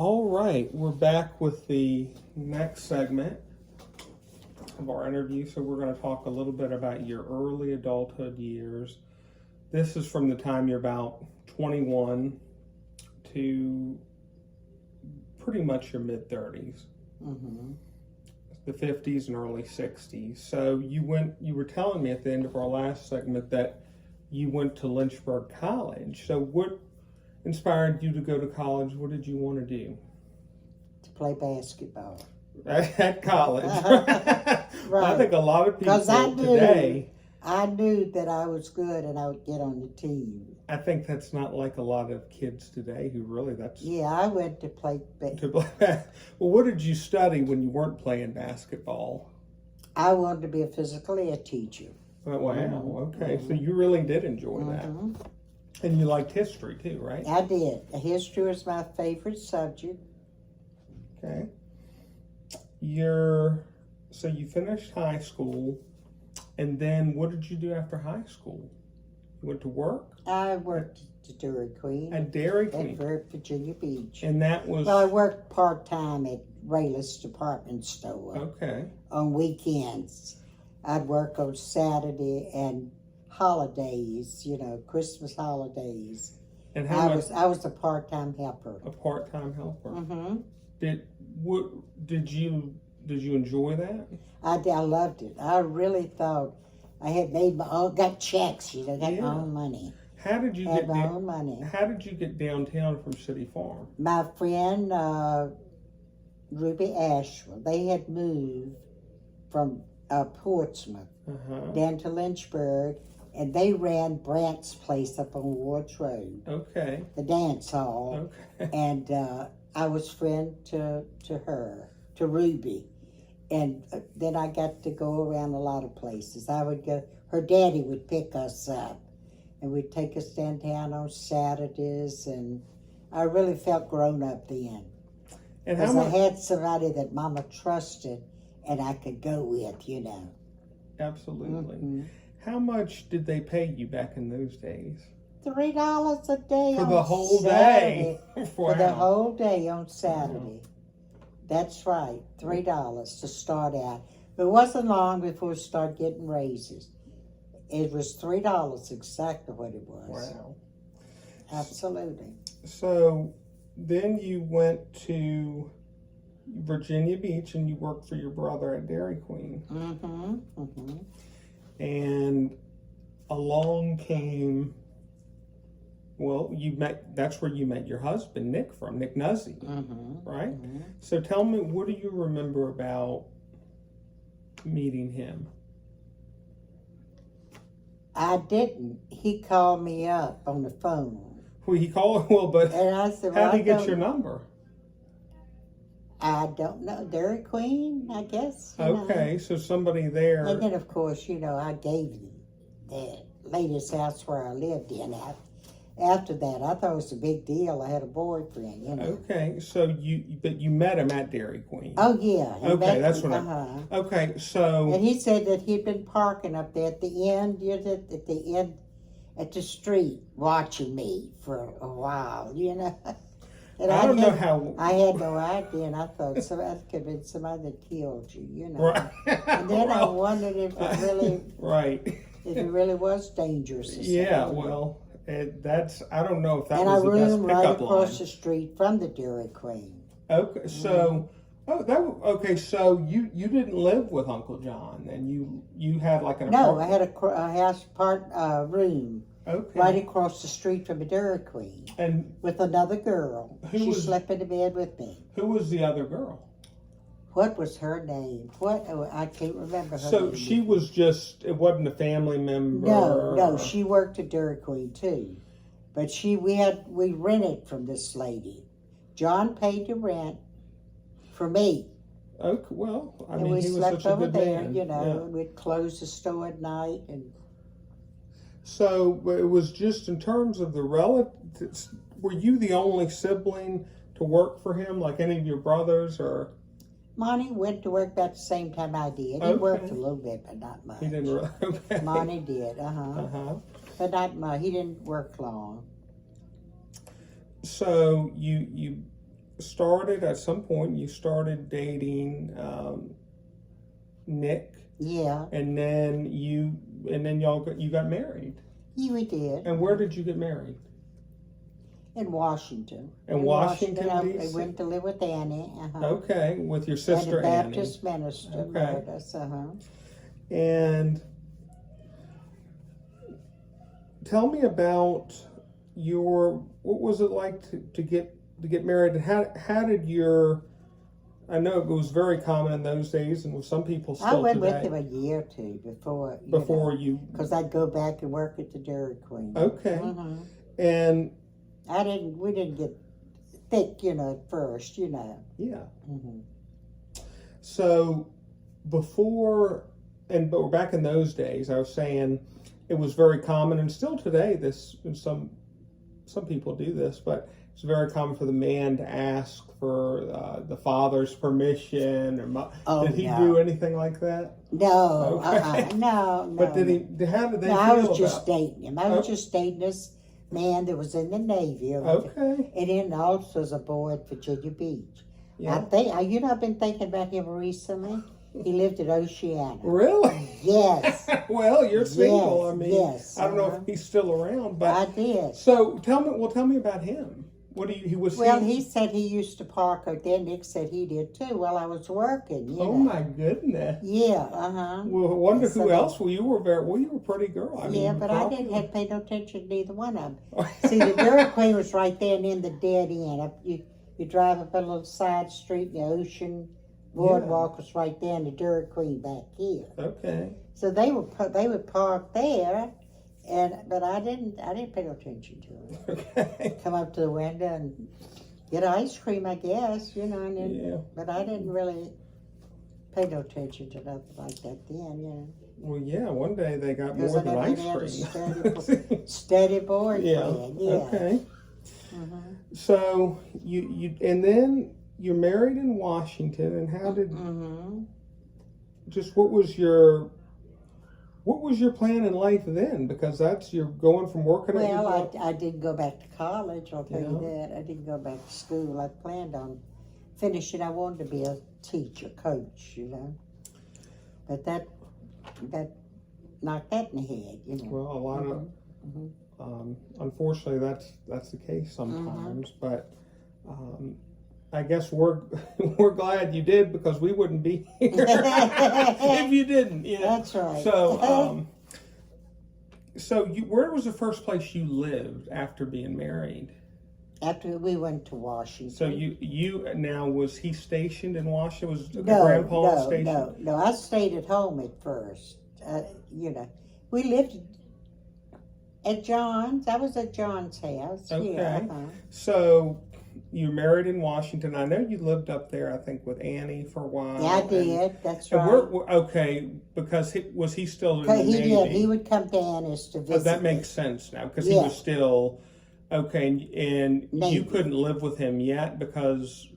All right, we're back with the next segment of our interview. So we're going to talk a little bit about your early adulthood years. This is from the time you're about 21 to pretty much your mid-30s. Mm-hmm. The 50s and early 60s. So you were telling me at the end of our last segment that you went to Lynchburg College. So what inspired you to go to college? What did you want to do? To play basketball. At college. Right. I think a lot of people today. I knew that I was good and I would get on the team. I think that's not like a lot of kids today who really Yeah, I went to play basketball. Well, what did you study when you weren't playing basketball? I wanted to be a physical ed teacher. Oh, wow, okay. So you really did enjoy that. And you liked history too, right? I did. History was my favorite subject. Okay. So you finished high school, and then what did you do after high school? You went to work? I worked at Dairy Queen. At Dairy Queen? At Virginia Beach. And that was... Well, I worked part-time at Rayla's department store. Okay. On weekends. I'd work on Saturday and holidays, Christmas holidays. And I was a part-time helper. A part-time helper. Mm-hmm. Did you enjoy that? I loved it. I really thought I had made my own, got checks, got my own money. How did you get my own money? How did you get downtown from City Farm? My friend Ruby Asheville, they had moved from Portsmouth down to Lynchburg, and they ran Brant's place up on Ward's Road. Okay. The dance hall. Okay. And I was friend to her, to Ruby. And then I got to go around a lot of places. I would go, her daddy would pick us up, and we'd take us downtown on Saturdays, and I really felt grown up then. Because I had somebody that Mama trusted and I could go with, Absolutely. Mm-hmm. How much did they pay you back in those days? $3 a day for the whole Saturday. day. For the whole day on Saturday. That's right, $3 to start out. But it wasn't long before we started getting raises. It was $3, exactly what it was. Wow. Absolutely. So then you went to Virginia Beach and you worked for your brother at Dairy Queen. And along came, that's where you met your husband, Nick Nuzzi, right? So tell me, what do you remember about meeting him? I didn't. He called me up on the phone. Well, but and I said, how did he get your number? I don't know. Dairy Queen, I guess. Okay, so somebody there. And then, of course, I gave the latest house where I lived in. After that, I thought it was a big deal. I had a boyfriend, Okay, so you met him at Dairy Queen. Oh, yeah. Okay, that's what okay, so. And he said that he'd been parking up there at the end, at the street, watching me for a while, And I don't know how. I had no idea, and I thought that could have been somebody that killed you, Right. And then I wondered if it really, if it really was dangerous. Yeah, well, I don't know if that and was the best pickup line. And I roomed right across the street from the Dairy Queen. Okay, so, so you didn't live with Uncle John, and you had like an apartment? No, I had a house room. Okay. Right across the street from a Dairy Queen. And with another girl. She slept in the bed with me. Who was the other girl? What was her name? I can't remember her name. So she was it wasn't a family member? No, she worked at Dairy Queen too. But we rented from this lady. John paid the rent for me. Okay, well, and we slept over there, and we'd close the store at night. And so it was just in terms of the relatives. Were you the only sibling to work for him, like any of your brothers, or? Monty went to work about the same time I did. He worked a little bit, but not much. He didn't really, okay. Monty did, but not much. He didn't work long. So started at some point. You started dating Nick, Yeah, and then you got married. yeah, we did. And where did you get married? In Washington. In Washington, I D.C.? went to live with Annie. Okay, with your sister and a Annie. Baptist minister Okay. married us. And tell me about what was it like to get married, and how did your, I know it was very common in those days, and with some people still I went today. with him a year or two before. Because I'd go back and work at the Dairy Queen. Okay. Mm-hmm. And we didn't get thick, at first, Yeah. Mm-hmm. So but we're back in those days, I was saying it was very common, and still today, some people do this, but it's very common for the man to ask for the father's permission. Did he do anything like that? No, Okay. No. But how did they feel I was about just dating him. I was just dating this man that was in the Navy. Okay. And then also was a boy at Virginia Beach. Yeah. I've been thinking about him recently. He lived at Oceana. Really? Yes. Well, you're single. Yes, I mean, yes, I don't know if he's still around, but I did. So tell me about him. He said he used to park out there. Nick said he did too while I was working. Oh my goodness. Yeah, Well, I wonder who else. Well, you were a pretty girl. I mean, but I didn't have to pay no attention to either one of them. See, the Dairy Queen was right there, and then the dead end. You drive up a little side street, and the Ocean Boardwalk was right there, and the Dairy Queen back here. Okay. So they would park there. But I didn't pay no attention to him. Okay. Come up to the window and get ice cream, I guess, and then. Yeah. But I didn't really pay no attention to nothing like that then, Well, yeah. One day they got Because more I than never ice had cream. steady boyfriend. Yeah. Okay. Mm-hmm. So you and then you're married in Washington, and how did? Mm-hmm. Just what was your plan in life then? Because you're going from working at your Well, I didn't go back to college, I'll tell you Yeah. that. I didn't go back to school. I planned on finishing. I wanted to be a teacher, coach, But that knocked that in the head, Well, a lot of, Mm-hmm. unfortunately, that's the case sometimes. Mm-hmm. But I guess we're glad you did, because we wouldn't be here if you didn't. That's right. So where was the first place you lived after being married? After we went to Washington. So was he stationed in Washington? Was Grandpa stationed? No. I stayed at home at first. We lived at John's. I was at John's house. Okay. Yeah, So you were married in Washington. I know you lived up there, I think, with Annie for a while. Yeah, I did. That's And right. because was he still in the He Navy? did. He would come to Annie's to visit. That makes sense now, because he was still okay, and Navy. you couldn't live with him yet, because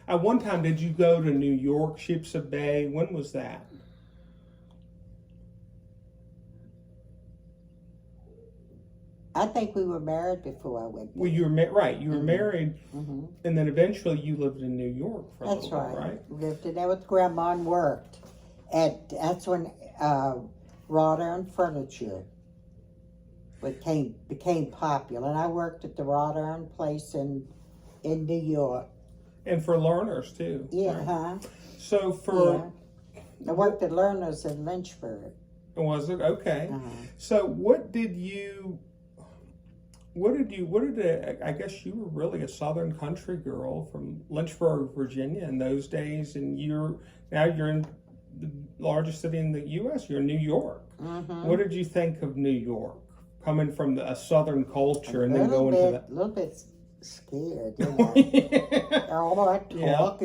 at one time, did you go to New York, Sheepshead Bay? When was that? I think we were married before I went there. Well, you were right. You were married, Mm-hmm. and then eventually you lived in New York for a That's little while, right. right? Lived in there with Grandma and worked. That's when wrought iron furniture became popular. And I worked at the wrought iron place in New York. And for learners too. Yeah, right? huh? So I worked at Learners in Lynchburg. Was it? Okay. Uh-huh. So I guess you were really a Southern country girl from Lynchburg, Virginia in those days, and now you're in the largest city in the U.S. You're in New York. Mm-hmm. What did you think of New York, coming from a Southern culture and then going to that? A little bit scared, Yeah. all that talk,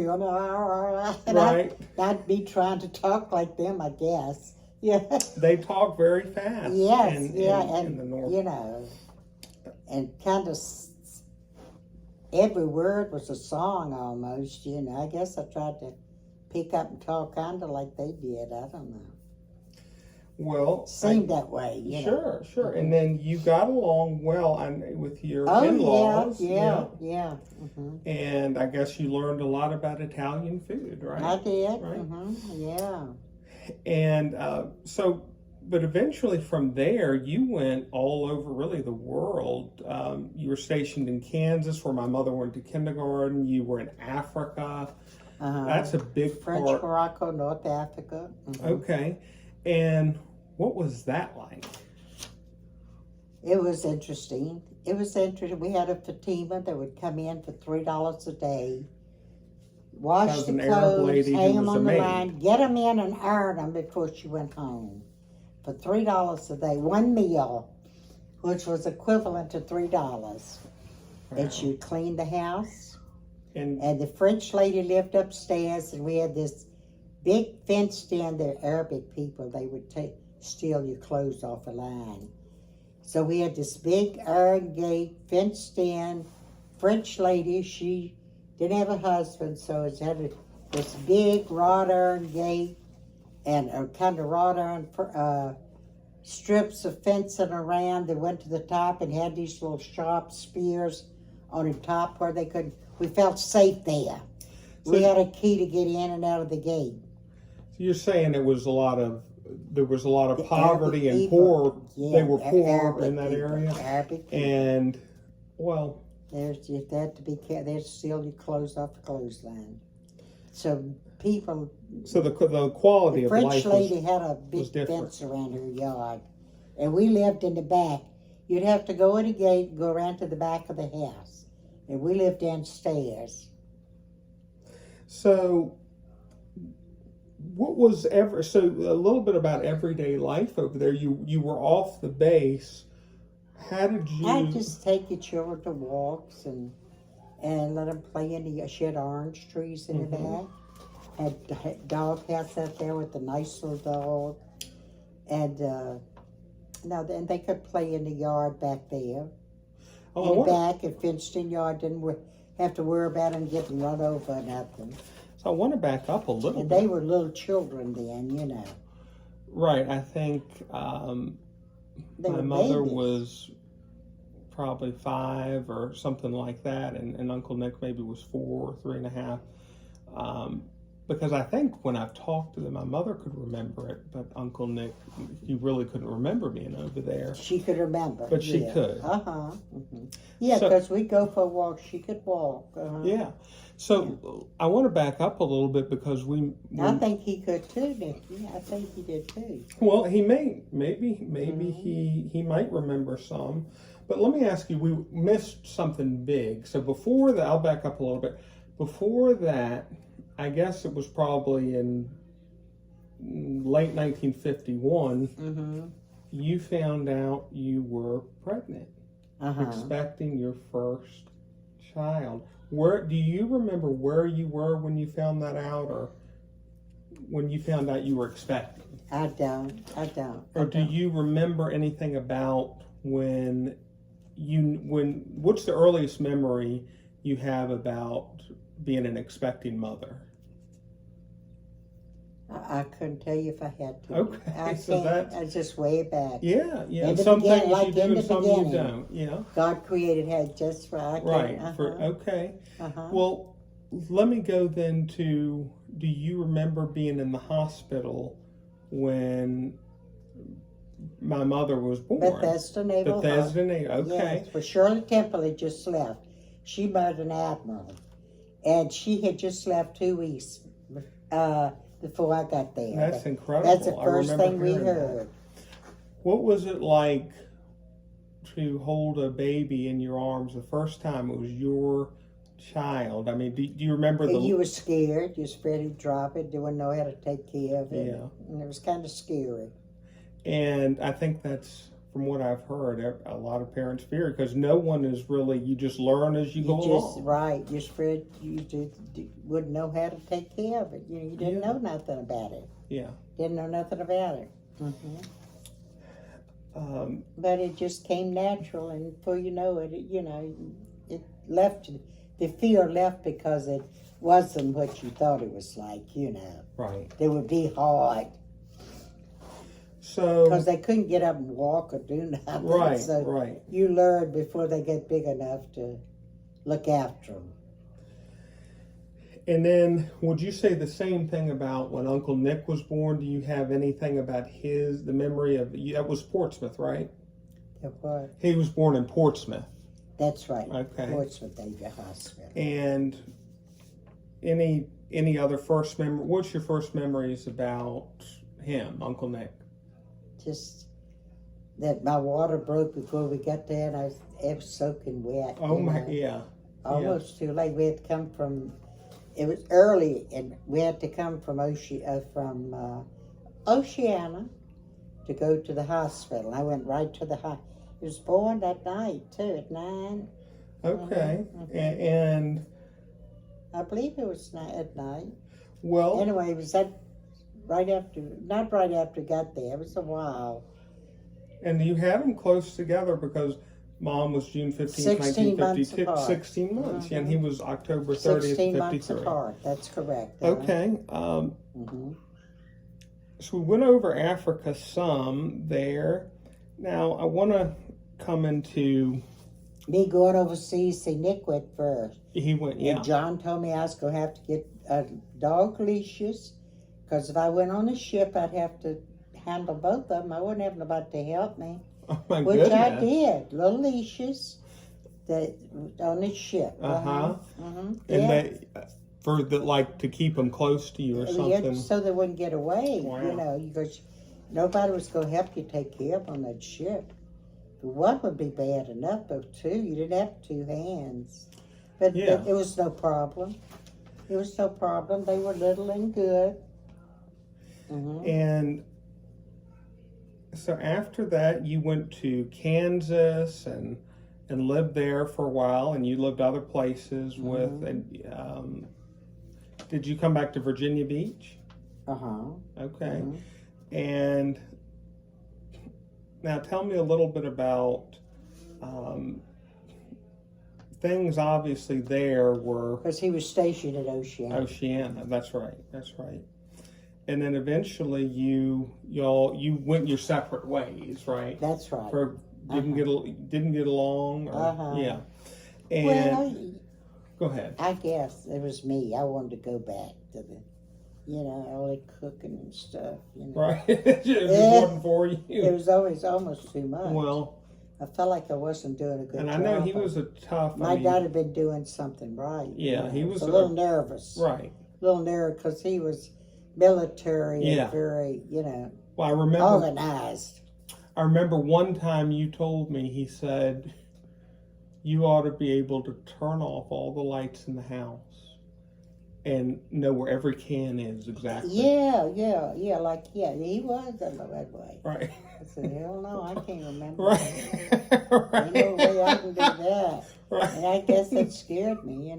and Right. I'd be trying to talk like them, I guess. Yeah. They talk very fast. Yes, in the North. And kind of every word was a song almost, I guess I tried to pick up and talk kind of like they did. I don't know. Well, Seemed that way, you know. sure. And then you got along well with your Oh, in-laws. yeah. And I guess you learned a lot about Italian food, right? I did. Right. Yeah. And but eventually from there, you went all over really the world. You were stationed in Kansas, where my mother went to kindergarten. You were in Africa. That's a big French part. Morocco, North Africa. Okay. And what was that like? It was interesting. We had a Fatima that would come in for $3 a day, wash That was the an Arab clothes, lady who hang them was a on the maid. line, get them in and iron them before she went home. For $3 a day, one meal, which was equivalent to $3. Wow. And she would clean the house. And And the French lady lived upstairs, and we had this big fenced in. They're Arabic people. They would steal your clothes off the line. So we had this big iron gate, fenced in. French lady, she didn't have a husband, so it had this big wrought iron gate and a kind of wrought iron strips of fencing around that went to the top and had these little sharp spears on the top where we felt safe there. We had a key to get in and out of the gate. So you're saying there was a lot of poverty and people, poor. Yeah, they were poor Arabic in that people, area. Arabic people. And well, You had to be careful. They'd steal your clothes off the clothesline. So people. so the quality The of French life lady was had a big different. fence around her yard, and we lived in the back. You'd have to go in the gate and go around to the back of the house, and we lived downstairs. So what was so a little bit about everyday life over there. You were off the base. How did you? I'd just take your children to walks and let them play in the. She had orange trees in the back. Had a dog house out there with a nice little dog, and then they could play in the yard back there. In the back, a fenced-in yard, didn't have to worry about them getting run over or nothing. So I want to back up a little And bit. they were little children then, you know. Right. I think They my were mother babies. was probably 5 or something like that, and Uncle Nick maybe was 4 or 3.5. Because I think when I've talked to them, my mother could remember it, but Uncle Nick, he really couldn't remember being over there. She could remember. But she could. Yeah, So- because we'd go for a walk. She could walk. Yeah. So I want to back up a little bit because I think he could too, Nick. Yeah, I think he did too. well, he maybe he might remember some. But let me ask you, we missed something big. So before that, I'll back up a little bit. Before that, I guess it was probably in late 1951, you found out you were pregnant, expecting your first child. Do you remember where you were when you found that out, or when you found out you were expecting? I don't. Or do you remember anything about what's the earliest memory you have about being an expecting mother? I couldn't tell you if I had to. Okay, so that's just way back. Yeah. In the Some things beginning, like you do in and the some you beginning. don't. Yeah. God created her just right. Right. Well, let me go then to, do you remember being in the hospital when my mother was born? Bethesda Naval Bethesda Naval, okay. Yes, well, Shirley Temple had just left. She married an admiral, and she had just left 2 weeks before I got there. That's incredible. That's the first I remember thing we hearing heard. that. What was it like to hold a baby in your arms the first time it was your child? I mean, do you remember You were scared. You were scared he'd drop it. Didn't know how to take care of it. Yeah. And it was kind of scary. And I think that's, from what I've heard, a lot of parents fear, because no one is really, you just learn as you go along. Right. You're scared you wouldn't know how to take care of it. You didn't know nothing about it. Yeah. Didn't know nothing about it. But it just came natural, and before you know it, it left. The fear left because it wasn't what you thought it was like. Right. It would be hard. So, because they couldn't get up and walk or do nothing. right, So right. you learn before they get big enough to look after them. And then, would you say the same thing about when Uncle Nick was born? Do you have anything about the memory of, that was Portsmouth, right? What? He was born in Portsmouth. That's right. Okay. Portsmouth Area Hospital. And any other first memory? What's your first memories about him, Uncle Nick? Just that my water broke before we got there, and it was soaking wet. Oh my, yeah. Almost too late. We had to come from. It was early, and we had to come from Oceana to go to the hospital. I went right to the hospital. He was born that night too, at 9. Okay, Mm-hmm. and I believe it was at night. well, Anyway, it was not right after we got there. It was a while. and you had them close together because Mom was June 15th, 16 months 1952. apart. 16 months, yeah, and he was October 30th, 16 months 53. apart. That's correct. Okay. Mm-hmm. So we went over Africa some there. Now I want to come into. Me going overseas, see, Nick went first. He went, yeah. And John told me I was going to have to get dog leashes, because if I went on a ship, I'd have to handle both of them. I wouldn't have nobody to help me, Oh my which goodness. I did. Little leashes on the ship. Uh-huh. Mm-hmm. And Yeah. they for the like to keep them close to you or Yeah, something. so they wouldn't get away. Wow. You know, because nobody was going to help you take care of them on that ship. One would be bad enough, but two, you didn't have 2 hands. But Yeah. it was no problem. It was no problem. They were little and good. Mm-hmm. And so after that, you went to Kansas and lived there for a while, and you lived other places with. And did you come back to Virginia Beach? Uh-huh. Okay. Mhm. And now tell me a little bit about things. Obviously, there were Because he was stationed at Oceana. Oceana. That's right. That's right. And then eventually, you went your separate ways, right? That's right. Didn't get along. Or, yeah. And Well, go ahead. I guess it was me. I wanted to go back to all the cooking and stuff. Right. It wasn't for you. It was always almost too much. Well, I felt like I wasn't doing a good and job. I know he was a tough. My dad had been doing something right. Yeah, he was a little nervous. Right. A little nervous because he was military Yeah. and very, Well, I remember. organized. I remember one time you told me, he said, you ought to be able to turn off all the lights in the house and know where every can is exactly. Yeah, he was that way. Right. I said, hell no, I can't remember. Right. Ain't no way I can do that. Right. And I guess it scared me,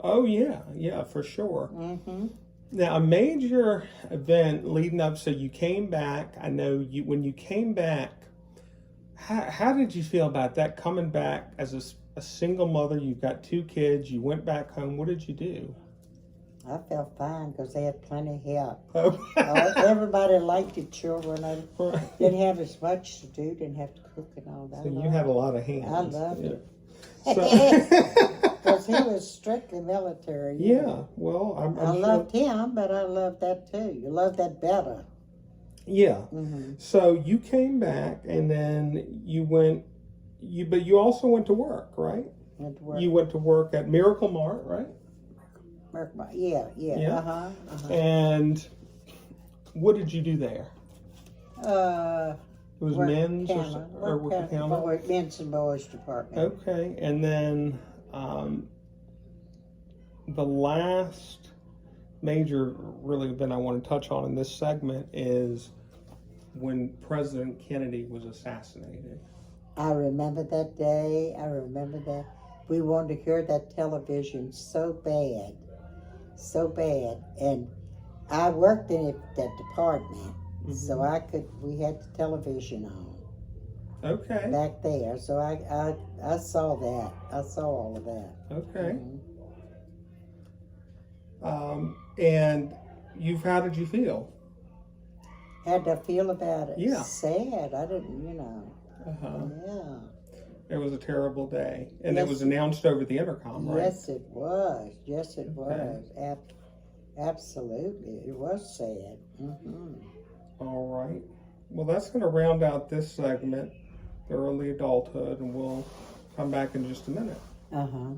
Oh, yeah, for sure. Mm-hmm. Now, a major event leading up, so you came back. I know when you came back, how did you feel about that? Coming back as a single mother, you've got 2 kids, you went back home. What did you do? I felt fine because they had plenty of help. Oh. Everybody liked the children. I Right. didn't have as much to do, didn't have to cook and all that. So you had a lot of hands. I loved it. So, Because he was strictly military. yeah, well, I'm I sure. loved him, but I loved that too. You love that better. Yeah. Mm-hmm. So you came back, and then you went. But you also went to work, right? Went to work. You went to work at Miracle Mart, right? Yeah. Yeah. Uh-huh. And what did you do there? It was Work men's counter. or work the counter? Men's and boys department. Okay, and then the last major really event I want to touch on in this segment is when President Kennedy was assassinated. I remember that day. I remember that. We wanted to hear that television so bad. And I worked in that department. Mhm. So we had the television on Okay. back there. So I saw that. I saw all of that. Okay. Mhm. And how did you feel? How'd I feel about it? Yeah. Sad. I didn't, you know. Uh-huh. Yeah. It was a terrible day. And Yes. it was announced over the intercom, right? Yes, it was. Yes, it Okay. was. Absolutely. It was sad. All right. Well, that's going to round out this segment, the early adulthood, and we'll come back in just a minute. Uh-huh.